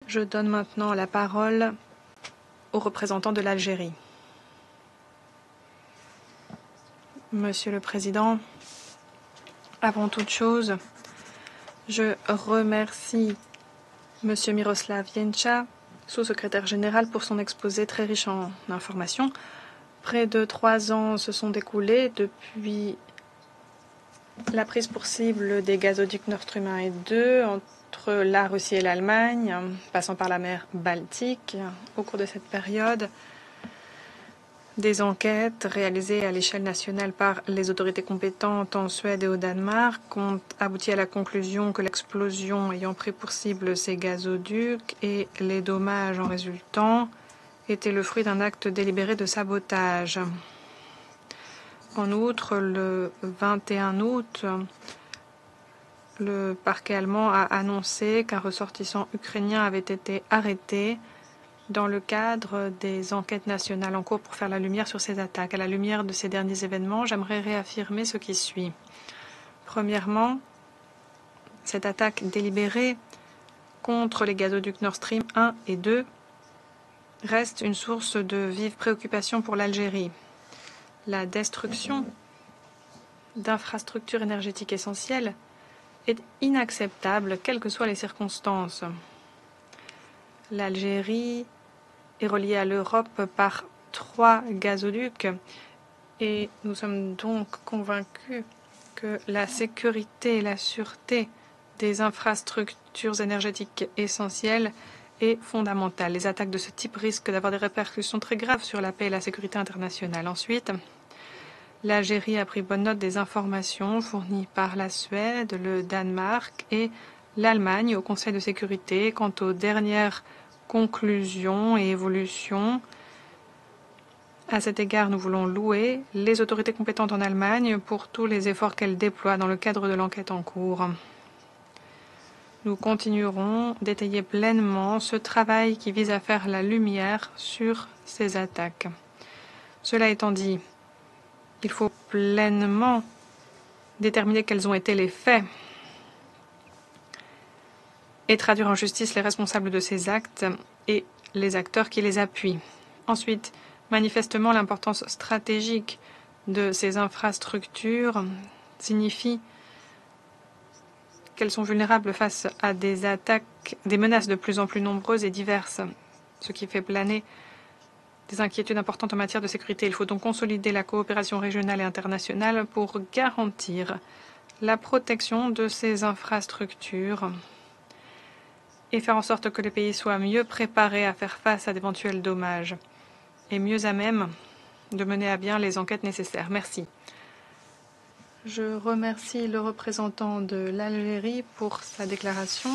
Je donne maintenant la parole au représentant de l'Algérie. Monsieur le Président, avant toute chose, je remercie Monsieur Miroslav Jenča, sous-secrétaire général, pour son exposé très riche en informations. Près de 3 ans se sont écoulés depuis la prise pour cible des gazoducs Nord Stream 1 et 2 entre la Russie et l'Allemagne, passant par la mer Baltique. Au cours de cette période, des enquêtes réalisées à l'échelle nationale par les autorités compétentes en Suède et au Danemark ont abouti à la conclusion que l'explosion ayant pris pour cible ces gazoducs et les dommages en résultant étaient le fruit d'un acte délibéré de sabotage. En outre, le 21 août, le parquet allemand a annoncé qu'un ressortissant ukrainien avait été arrêté dans le cadre des enquêtes nationales en cours pour faire la lumière sur ces attaques. À la lumière de ces derniers événements, j'aimerais réaffirmer ce qui suit. Premièrement, cette attaque délibérée contre les gazoducs Nord Stream 1 et 2 reste une source de vive préoccupation pour l'Algérie. La destruction d'infrastructures énergétiques essentielles est inacceptable, quelles que soient les circonstances. L'Algérie est reliée à l'Europe par 3 gazoducs et nous sommes donc convaincus que la sécurité et la sûreté des infrastructures énergétiques essentielles est fondamentale. Les attaques de ce type risquent d'avoir des répercussions très graves sur la paix et la sécurité internationale. Ensuite, l'Algérie a pris bonne note des informations fournies par la Suède, le Danemark et l'Allemagne au Conseil de sécurité quant aux dernières conclusions et évolutions. À cet égard, nous voulons louer les autorités compétentes en Allemagne pour tous les efforts qu'elles déploient dans le cadre de l'enquête en cours. Nous continuerons d'étayer pleinement ce travail qui vise à faire la lumière sur ces attaques. Cela étant dit, il faut pleinement déterminer quels ont été les faits et traduire en justice les responsables de ces actes et les acteurs qui les appuient. Ensuite, manifestement, l'importance stratégique de ces infrastructures signifie qu'elles sont vulnérables face à des attaques, des menaces de plus en plus nombreuses et diverses, ce qui fait planer des inquiétudes importantes en matière de sécurité. Il faut donc consolider la coopération régionale et internationale pour garantir la protection de ces infrastructures et faire en sorte que les pays soient mieux préparés à faire face à d'éventuels dommages et mieux à même de mener à bien les enquêtes nécessaires. Merci. Je remercie le représentant de l'Algérie pour sa déclaration.